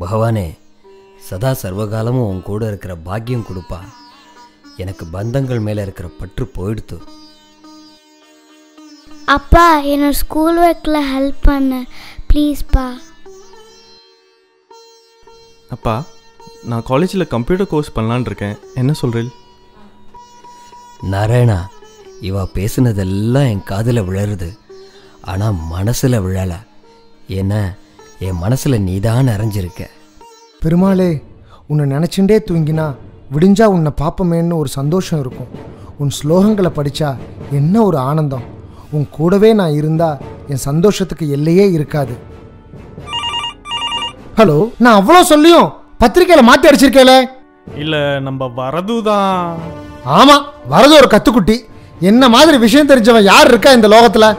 பகவானே, சதா சர்வகாலமும் உன் கூட இருக்கிற பாக்கியம் கொடுப்பா. எனக்கு பந்தங்கள் மேலே இருக்கிற பற்று போயிடுத்து. அப்பா, என்னோட ஸ்கூல் ஒர்க்கில் ஹெல்ப் பண்ண ப்ளீஸ்ப்பா. அப்பா, நான் காலேஜில் கம்ப்யூட்டர் கோர்ஸ் பண்ணலான் இருக்கேன், என்ன சொல்கிறேன்? நாராயணா, இவா பேசுனதெல்லாம் என் காதில் விழருது, ஆனால் மனசில் விழலை. ஏன்னா என் மனசில் நீதான் நிறைஞ்சிருக்க. பெருமாளே, உன்னை நினச்சுட்டே தூங்கினா விடிஞ்சா உன்னை பார்ப்பமேன்னு ஒரு சந்தோஷம் இருக்கும். உன் ஸ்லோகங்களை படித்தா என்ன ஒரு ஆனந்தம். உன் கூடவே நான் இருந்தால் என் சந்தோஷத்துக்கு எல்லையே இருக்காது. ஹலோ, நான் அவ்வளோ சொல்லியும் பத்திரிக்கையில் மாற்றி அடிச்சிருக்கேலே. இல்லை, நம்ம வரது தான். ஆமாம், வரது ஒரு கத்துக்குட்டி. என்ன மாதிரி விஷயம் தெரிஞ்சவன் யார் இருக்கா இந்த லோகத்தில்?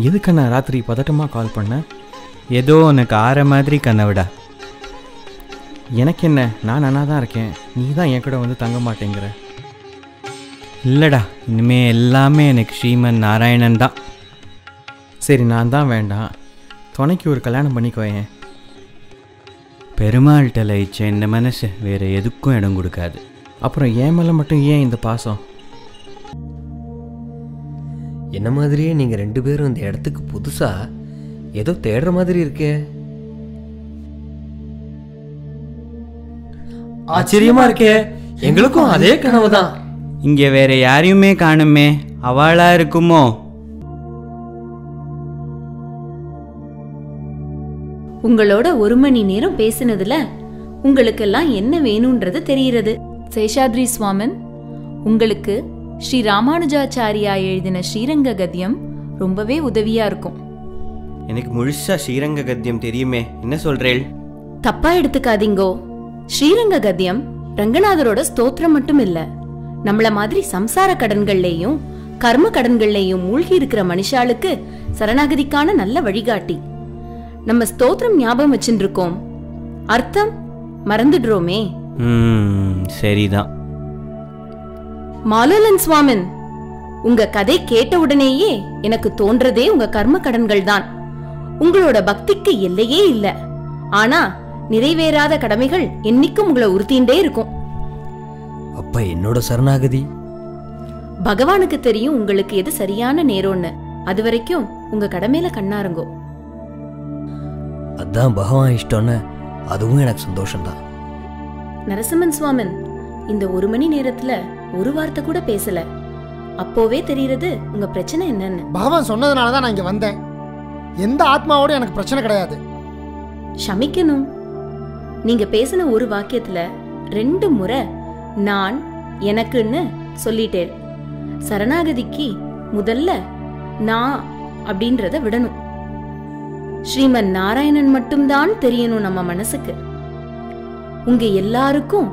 எதுக்கு நான் ராத்திரி பதட்டமாக கால் பண்ணேன்? ஏதோ உனக்கு ஆற மாதிரி கனவுடா. எனக்கு என்ன, நான் நல்லா தான் இருக்கேன். நீ தான் என் கூட வந்து தங்க மாட்டேங்கிற. இல்லைடா, இனிமே எல்லாமே எனக்கு ஸ்ரீமன் நாராயணன் தான். சரி, நான் தான் வேண்டாம், துணைக்கு ஒரு கல்யாணம் பண்ணிக்கோயேன். பெருமாள்கிட்ட லயிச்ச இந்த மனசு வேறு எதுக்கும் இடம் கொடுக்காது. அப்புறம் ஏன் மேலே மட்டும் ஏன் இந்த பாசம்? என்ன மாதிரியே நீங்கள் 2 பேரும் இந்த இடத்துக்கு புதுசா ஏதோ தேடுற மாதிரி இருக்கே. ஆச்சரியமா இருக்கே, எங்களுக்கும் அதே கனவு தான். இங்கே வேற யாரையுமே காணுமே, அவளா இருக்குமோ? உங்களோட 1 மணி நேரம் பேசினதுல உங்களுக்கெல்லாம் என்ன வேணும்ன்றது தெரிகிறது. சேஷாத்ரி சுவாமன், உங்களுக்கு ஸ்ரீ ராமானுஜாச்சாரியா எழுதின ஸ்ரீரங்க கத்தியம் ரொம்பவே உதவியா இருக்கும். எனக்கு முழுசா ஸ்ரீரங்க கத்தியம் தெரியுமே, என்ன சொல்றேள்? தப்பா எடுத்துக்காதீங்கோ. ஸ்ரீரங்க கத்தியம் ரங்கநாதரோட ஸ்தோத்திரம் மட்டும் இல்ல, நம்மள மாதிரி சம்சார கடன்கள்லயும் கர்ம கடன்கள்லயும் மூழ்கி இருக்கிற மனுஷாளுக்கு சரணாகதிக்கான நல்ல வழிகாட்டி. நம்ம ஸ்தோத்திரம் ஞாபகம் வச்சுட்டு இருக்கோம், அர்த்தம் மறந்துடுறோமே. சரிதான். மாலோலன் சுவாமன், உங்க கதை கேட்ட உடனேயே எனக்கு தோன்றதே உங்க கர்ம கடன்கள் தான். உங்களோட பக்திக்கு எல்லையே இல்ல, ஆனா நிறைவேறாத கடமைகள் என்னைக்கும் உங்களை உறுத்திண்டே இருக்கும். அப்ப என்னோட சரணாகதி? பகவானுக்கு தெரியும் உங்களுக்கு எது சரியான நேரம்னு. அது வரைக்கும் உங்க கடமையில கண்ணாருங்கோ. அதான் பகவான் இஷ்டம்னு, அதுவும் எனக்கு சந்தோஷம்தான். நரசிம்மன் சுவாமன், இந்த 1 மணி நேரத்துல ஒரு வார்த்தை கூட பேசல. அப்போவே தெரியுறது உங்க பிரச்சனை என்னன்னு. பகவான் சொன்னதுனாலதான் நான் இங்க வந்தேன். எந்த ஆத்மாவோட எனக்கு பிரச்சனை கிடையாது. ஷமிக்கணும், நீங்க பேசின ஒரு வாக்கியத்துல 2 முறை நான் எனக்குன்னு சொல்லிட்டேன். சரணாகதிக்கு முதல்ல நான் அப்படின்றத விடணும். ஸ்ரீமன் நாராயணன் மட்டும்தான் தெரியணும் நம்ம மனசுக்கு. உங்க எல்லாருக்கும்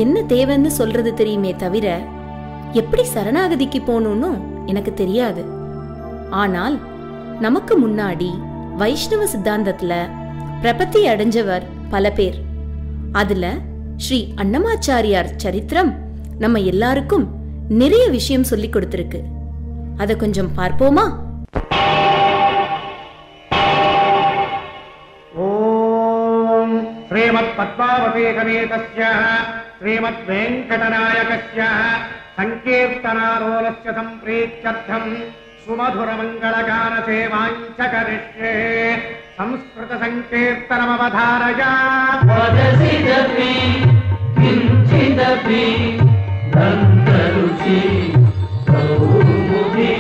என்ன தேவைன்னு சொல்றது தெரியுமே தவிர எப்படி சரணாகதிக்கு போகணும்னு எனக்கு தெரியாது. ஆனால் நமக்கு முன்னாடி வைஷ்ணவ சித்தாந்தத்துல பிரபத்தி அடைஞ்சவர் பல பேர். அதுல ஸ்ரீ அன்னமாச்சாரியார் சரித்திரம் நம்ம எல்லாருக்கும் நிறைய விஷயம் சொல்லி கொடுத்திருக்கு. அத கொஞ்சம் பார்ப்போமா? ஓம் ஸ்ரீமத் பத்மாவதி கணேதஸ்ய ஸ்ரீமத் வெங்கடநாயகஸ்ய சங்கீர்த்தனாரோலஸ்ய சம்பிரீத்யர்த்தம் சுமதுர மங்களகான சேவாஞ்ச கரிஷ்யே. संस्कृत संकीर्तनमवधारय वदसिदपि किञ्चिदपि गन्धरुचि कौमुदी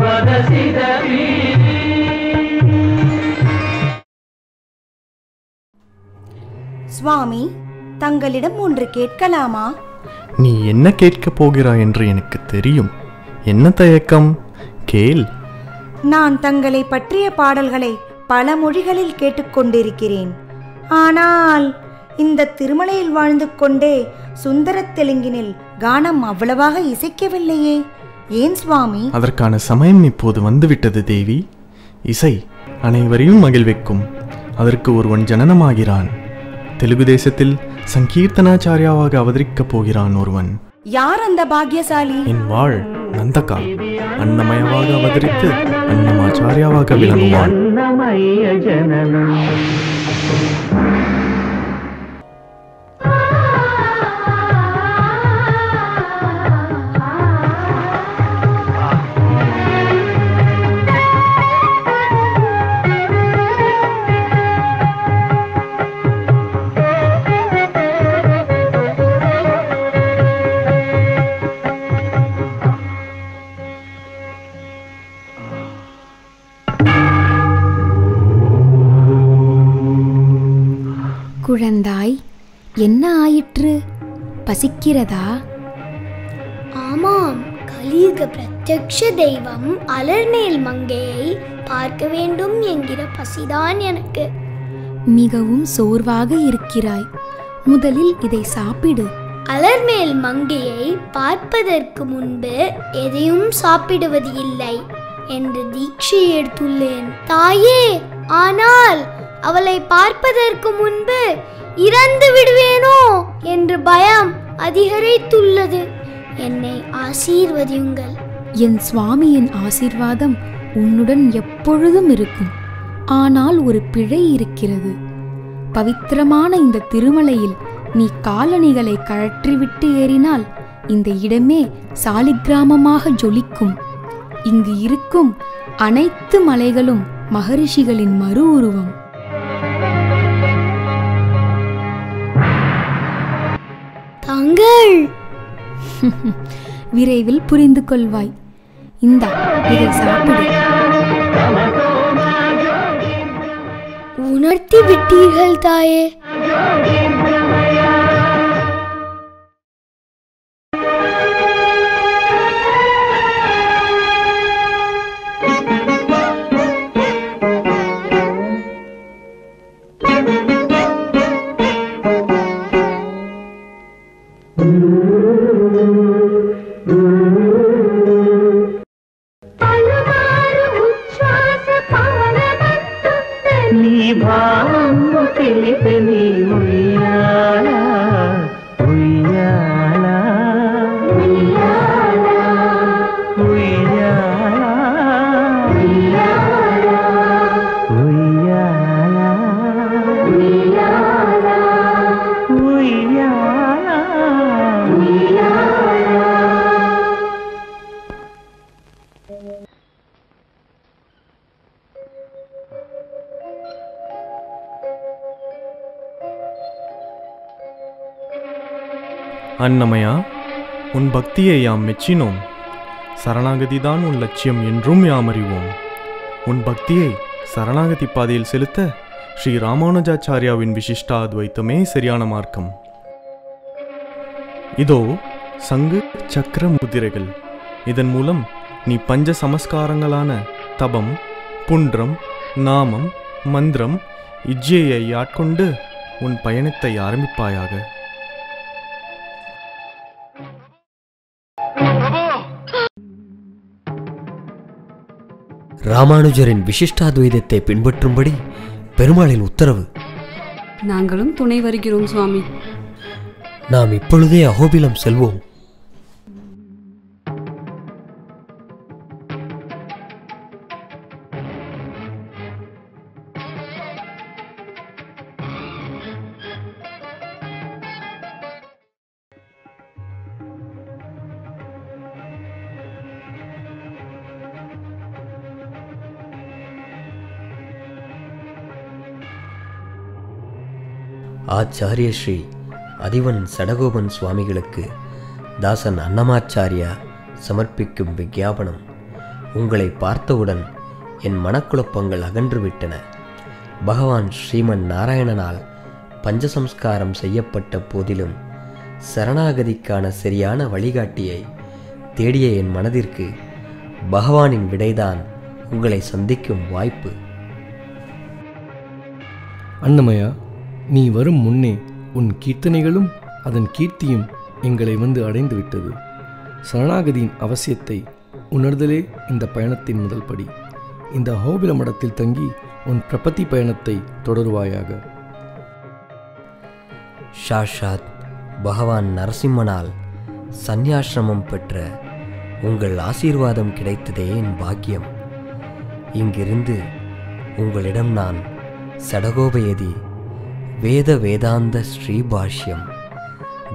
वदसिदपि. சுவாமி, தங்களிடம் ஒன்று கேட்கலாமா? நீ என்ன கேட்கப் போகிறாய் என்று எனக்கு தெரியும். என்ன தயக்கம்? கேள். நான் தங்களை பற்றிய பாடல்களை பல மொழிகளில் கேட்டுக்கொண்டிருக்கிறேன். ஆனால் இந்த திருமலையில் வாழ்ந்து கொண்டே சுந்தர தெலுங்கினில் கானம் அவ்வளவாக இசைக்கவில்லையே, ஏன் சுவாமி? அதற்கான சமயம் இப்போது வந்துவிட்டது தேவி. இசை அனைவரையும் மகிழ்விக்கும். அதற்கு ஒருவன் ஜனனமாகிறான். தெலுங்கு தேசத்தில் சங்கீர்த்தனாச்சாரியாவாக அவதரிக்கப் போகிறான் ஒருவன். யார் அந்த பாக்யசாலி? என் வாழ் நந்தகா அன்னமயவாக அவதரித்து அன்னமாச்சாரியாவாக விளங்குவான். குழந்தாய், என்ன ஆயிற்று? பசிக்கிறதா? ஆமாம், கலியுக பிரத்யக்ஷ தெய்வம் அலர்மேல் மங்கையை பார்க்க வேண்டும் என்கிற பசிதான் எனக்கு. மிகவும் சோர்வாக இருக்கிறாய். முதலில் இதை சாப்பிடு. அலர்மேல் மங்கையை பார்ப்பதற்கு முன்பு எதையும் சாப்பிடுவது இல்லை என்று தீட்சை எடுத்துள்ளேன் தாயே. ஆனால் அவளை பார்ப்பதற்கு முன்பு இறந்து விடுவேனோ என்று பயம் அதிகரித்துள்ளது. என்னை ஆசீர்வதியுங்கள். என் சுவாமியின் ஆசீர்வாதம் உன்னுடன் எப்பொழுதும் இருக்கும். ஆனால் ஒரு பிழை இருக்கிறது. பவித்திரமான இந்த திருமலையில் நீ காலணிகளை கழற்றிவிட்டு ஏறினால் இந்த இடமே சாலிக்கிராமமாக ஜொலிக்கும். இங்கு இருக்கும் அனைத்து மலைகளும் மகரிஷிகளின் மறு உருவம். தாங்கள் விரைவில் புரிந்து கொள்வாய். இந்தா, இதை சாப்பிடு. உணர்த்தி விட்டீர்கள் தாயே. அன்னமயா, உன் பக்தியை யாம் மெச்சினோம். சரணாகதிதான் உன் லட்சியம் என்றும் யாம் அறிவோம். உன் பக்தியை சரணாகதி பாதையில் செலுத்த ஸ்ரீ ராமானுஜாச்சாரியாவின் விசிஷ்டாத்வைத்தமே சரியான மார்க்கம். இதோ சங்கு சக்கர முதிரைகள். இதன் மூலம் நீ பஞ்ச சமஸ்காரங்களான தபம், புன்றம், நாமம், மந்திரம், இஜ்ஜையை ஆட்கொண்டு உன் பயணத்தை ஆரம்பிப்பாயாக. ராமானுஜரின் விசிஷ்டாத்வைதத்தை பின்பற்றும்படி பெருமாளின் உத்தரவு. நாங்களும் துணை வருகிறோம் சுவாமி. நாம் இப்பொழுதே அகோபிலம் செல்வோம். ஆச்சாரிய ஸ்ரீ அதிவன் சடகோபன் சுவாமிகளுக்கு தாசன் அன்னமாச்சாரியா சமர்ப்பிக்கும் விஞ்ஞாபனம். உங்களை பார்த்தவுடன் என் மனக்குழப்பங்கள் அகன்றுவிட்டன. பகவான் ஸ்ரீமன் நாராயணனால் பஞ்சசம்ஸ்காரம் செய்யப்பட்ட போதிலும் சரணாகதிக்கான சரியான வழிகாட்டியை தேடிய என் மனதிற்கு பகவானின் விடைதான் உங்களை சந்திக்கும் வாய்ப்பு. அன்னமயா, நீ வரும் முன்னே உன் கீர்த்தனைகளும் அதன் கீர்த்தியும் எங்களை வந்து அடைந்து விட்டது. சரணாகதியின் அவசியத்தை உணர்தலே இந்த பயணத்தின் முதல் படி. இந்த அஹோபில மடத்தில் தங்கி உன் பிரபத்தி பயணத்தை தொடருவாயாக. சாஷாத் பகவான் நரசிம்மனால் சந்நியாசிரமம் பெற்ற உங்கள் ஆசீர்வாதம் கிடைத்ததே என் பாக்கியம். இங்கிருந்து உங்களிடம் நான் சடகோபயதி, வேத வேதாந்த ஸ்ரீபாஷ்யம்,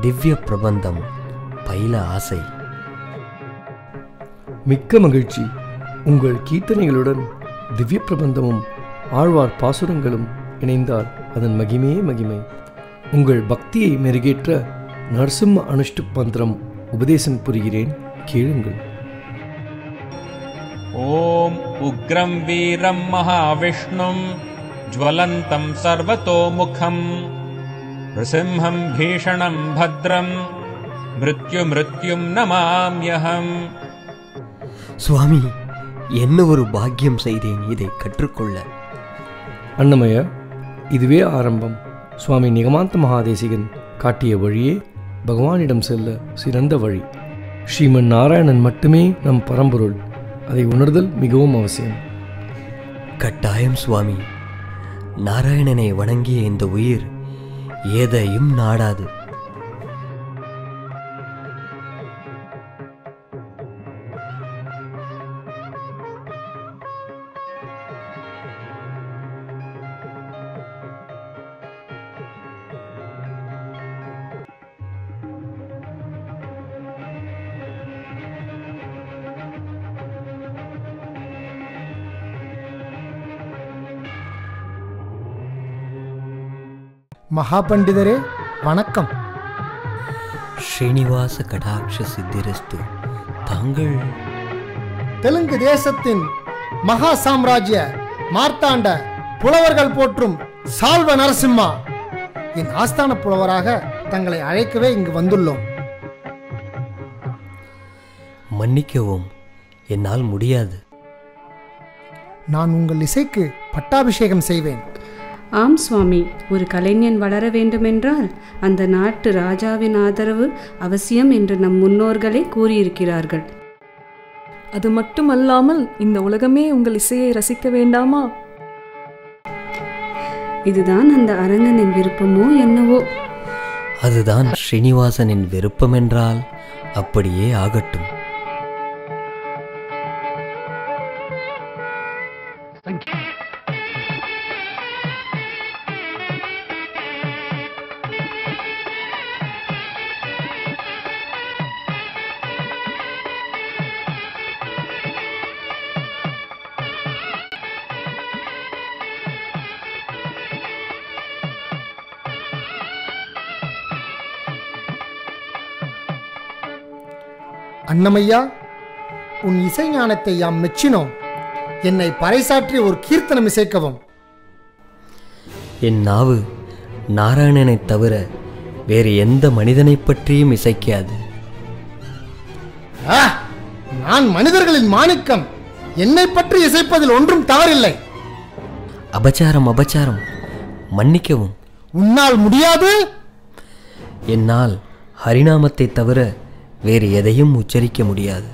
திவ்ய பிரபந்தம் பயில ஆசை. மிக்க மகிழ்ச்சி. உங்கள் கீர்த்தனைகளுடன் திவ்ய பிரபந்தமும் ஆழ்வார் பாசுரங்களும் இணைந்தால் அதன் மகிமையே மகிமை. உங்கள் பக்தியை மெருகேற்ற நரசிம்ம அனுஷ்டு மந்திரம் உபதேசம் புரிகிறேன், கேளுங்கள். ஓம் உக்ரம் வீரம் மகாவிஷ்ணும் ஜ்வலந்தம் சர்வதோமுகம் नृसिंहं भीषणं भद्रं मृत्युं नमाम्यहम्. சுவாமி, என்ன ஒரு பாக்கியம் செய்தேன் இதை கற்றுக்கொள்ள. அன்னமயா, இதுவே ஆரம்பம். சுவாமி நிகமாந்த மகாதேசிகன் காட்டிய வழியே பகவானிடம் செல்ல சிறந்த வழி. ஸ்ரீமன் நாராயணன் மட்டுமே நம் பரம்பொருள். அதை உணர்தல் மிகவும் அவசியம். கட்டாயம் சுவாமி. நாராயணனை வணங்கிய இந்த உயிர் எதையும் நாடாது. மகாபண்டிதரே, வணக்கம். ஸ்ரீனிவாச கடாட்ச சித்திரஸ்து. தாங்கள் தெலுங்கு தேசத்தின் மகா சாம்ராஜ்ய மார்த்தாண்ட புலவர்கள் போற்றும் சால்வ நரசிம்மா. என் ஆஸ்தான புலவராக தங்களை அழைக்கவே இங்கு வந்துள்ளோம். மன்னிக்கவும், என்னால் முடியாது. நான் உங்கள் இசைக்கு பட்டாபிஷேகம் செய்வேன். ஆம் சுவாமி, ஒரு கலைஞன் வளர வேண்டுமென்றால் அந்த நாட்டு ராஜாவின் ஆதரவு அவசியம் என்று நம் முன்னோர்களே கூறியிருக்கிறார்கள். அது மட்டுமல்லாமல் இந்த உலகமே உங்கள் இசையை ரசிக்க வேண்டாமா? இதுதான் அந்த அரங்கனின் விருப்பமோ என்னவோ. அதுதான் ஸ்ரீனிவாசனின் விருப்பமென்றால் அப்படியே ஆகட்டும். அன்னமையா, உன் இசை ஞானத்தை யாம் மெச்சினோம். என்னை பறைசாற்றி ஒரு கீர்த்தனம் இசைக்கவும். என் நாவு நாராயணனைத் தவிர வேறு எந்த மனிதனைப் பற்றியும் இசைக்காது. நான் மனிதர்களின் மாணிக்கம். என்னை பற்றி இசைப்பதில் ஒன்றும் தவறில்லை. அபச்சாரம், அபச்சாரம். மன்னிக்கவும். உன்னால் முடியாது. என்னால் ஹரிநாமத்தை தவிர வேறு எதையும் உச்சரிக்க முடியாது.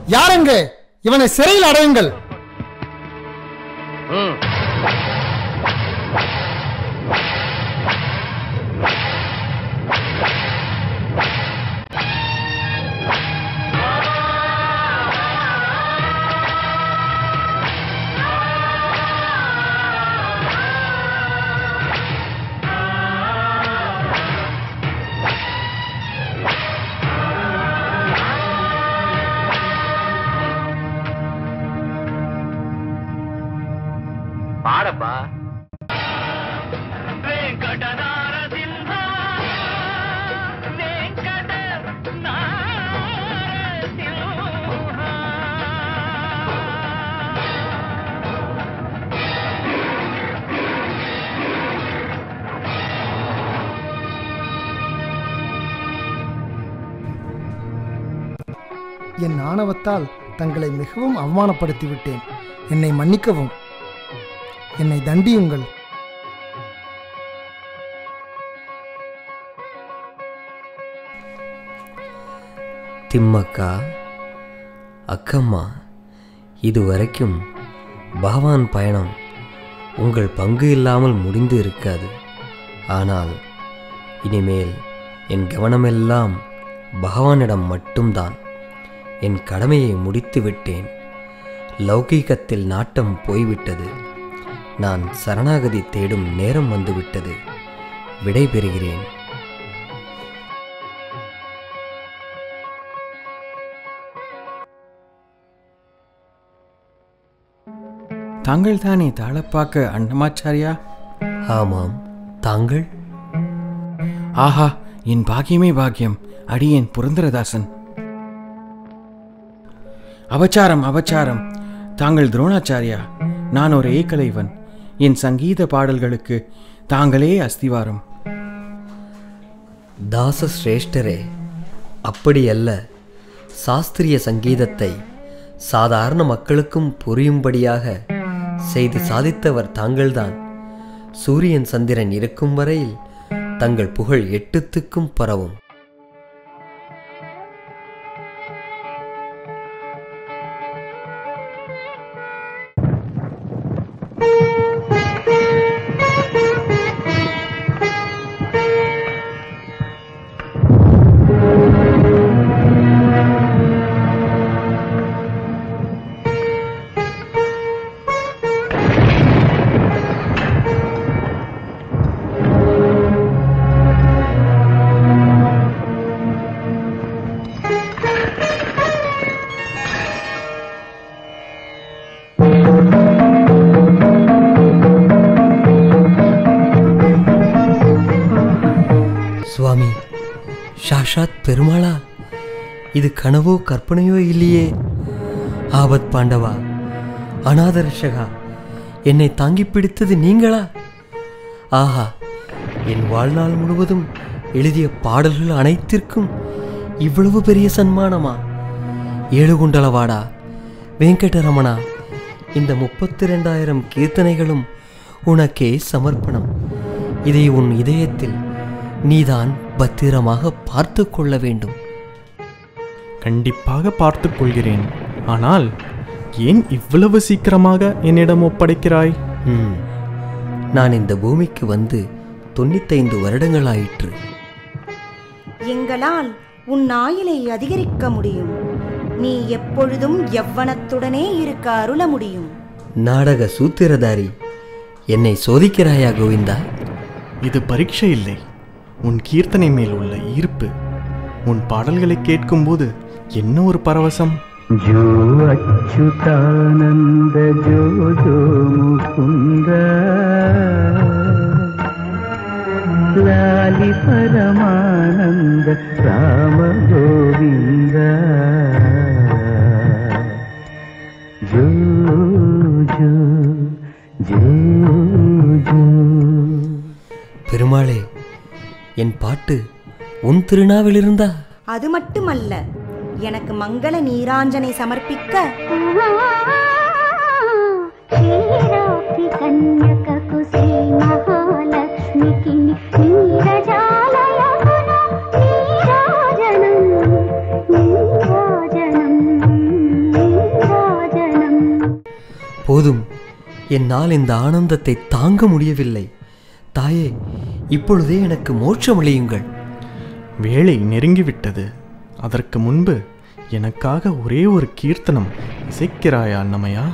யாரெங்க இவனை சிறையில் அடையுங்கள். பாடப்பா. என் ஆணவத்தால் தங்களை மிகவும் அவமானப்படுத்தி விட்டேன். என்னை மன்னிக்கவும். என்னை தண்டியுங்கள். திம்மக்கா, அக்கம்மா, இதுவரைக்கும் பகவான் பயணம் உங்கள் பங்கு இல்லாமல் முடிந்து இருக்காது. ஆனால் இனிமேல் என் கவனமெல்லாம் பகவானிடம் மட்டும்தான். என் கடமையை முடித்து விட்டேன். லௌகீகத்தில் நாட்டம் போய்விட்டது. நான் சரணாகதி தேடும் நேரம் வந்துவிட்டது. விடை பெறுகிறேன். தாங்கள் தானே தாளப்பாக்க அன்னமாச்சாரியா? ஆமாம். தாங்கள்? ஆஹா, என் பாக்கியமே பாக்கியம். அடியேன் புரந்தரதாசன். அபச்சாரம், அபச்சாரம். தாங்கள் துரோணாச்சாரியா, நான் ஒரு ஏகலைவன். என் சங்கீத பாடல்களுக்கு தாங்களே அஸ்திவாரம். தாசஸ்ரேஷ்டரே, அப்படியல்ல. சாஸ்திரிய சங்கீதத்தை சாதாரண மக்களுக்கும் புரியும்படியாக செய்து சாதித்தவர் தாங்கள்தான். சூரியன் சந்திரன் இருக்கும் வரையில் தங்கள் புகழ் 8 திக்கும் பரவும். சுவாமி, சாஷாத் பெருமாளா, இது கனவோ கற்பனையோ இல்லையே. ஆபத் பாண்டவா, அநாதரஷகா, என்னை தாங்கி பிடித்தது நீங்களா? ஆஹா, என் வாழ்நாள் முழுவதும் எழுதிய பாடல்கள் அனைத்திற்கும் இவ்வளவு பெரிய சன்மானமா? ஏழுகுண்டலவாடா, வெங்கடரமணா, இந்த 32,000 கீர்த்தனைகளும் உனக்கே சமர்ப்பணம். இதை உன் இதயத்தில் நீதான் பத்திரமாக பார்த்து கொள்ள வேண்டும். கண்டிப்பாக பார்த்து கொள்கிறேன். ஆனால் ஏன் இவ்வளவு சீக்கிரமாக என்னிடம் ஒப்படைக்கிறாய்? நான் இந்த பூமிக்கு வந்து 95 வருடங்களாயிற்று. எங்களால் உன் ஆயுளை அதிகரிக்க முடியும். நீ எப்பொழுதும் யவ்வனத்துடனே இருக்க அருள முடியும். நாடக சூத்திரதாரி, என்னை சோதிக்கிறாயா கோவிந்தா? இது பரீட்சை இல்லை, உன் கீர்த்தனை மேல் உள்ள ஈர்ப்பு. உன் பாடல்களை கேட்கும்போது என்ன ஒரு பரவசம்! ஜோ அச்சுதானந்த ஜோ ஜோ முகுந்த லாலி பரமானந்த ராம கோவிந்த ஜோ ஜோ ஜோ ஜோ. பெருமாளே, என் பாட்டு உன் திருநாவிலிருந்தா? அது மட்டுமல்ல, எனக்கு மங்கள நீராஞ்சனை சமர்ப்பிக்க போதும், என்னால் இந்த ஆனந்தத்தை தாங்க முடியவில்லை. தாயே, இப்பொழுதே எனக்கு மோட்சமளியுங்கள். வேளை நெருங்கிவிட்டது. அதற்கு முன்பு எனக்காக ஒரே ஒரு கீர்த்தனம் இசைக்கிறாயா அன்னமையா?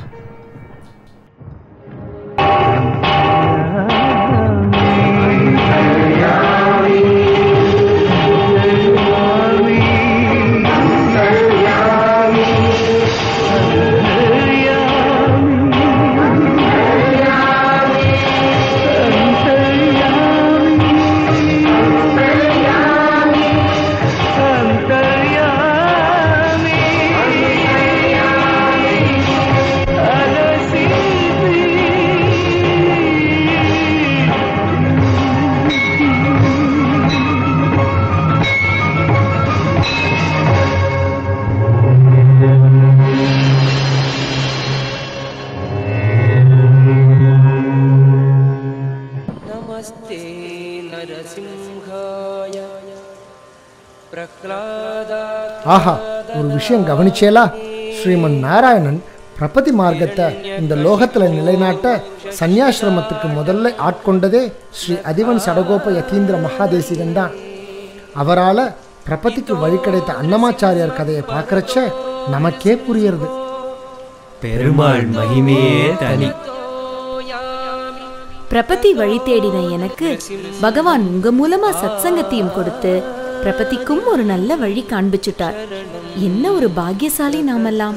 ஆஹா, ஒரு விஷயம் கவனிச்சேலா? ஸ்ரீமன் நாராயணன் பிரபதி மார்க்கத்தை இந்த லோகத்தில் நிலைநாட்ட சந்யாசிரமத்துக்கு முதல்ல ஆட்கொண்டதே ஸ்ரீ அதிவன் சடகோப யதீந்திர மகாதேசிகன் தான். அவரால் பிரபதிக்கு வழி கிடைத்த அன்னமாச்சாரியார் கதையை பார்க்கறச்ச நமக்கே புரியுறது. பெருமாள் மகிமையே தனி. பிரபத்தி வழி தேடின எனக்கு பகவான் உங்க மூலமா சத்சங்கத்தையும் கொடுத்து பிரபத்திக்கும் ஒரு நல்ல வழி காண்பிச்சுட்டார். என்ன ஒரு பாக்கியசாலி நாமெல்லாம்.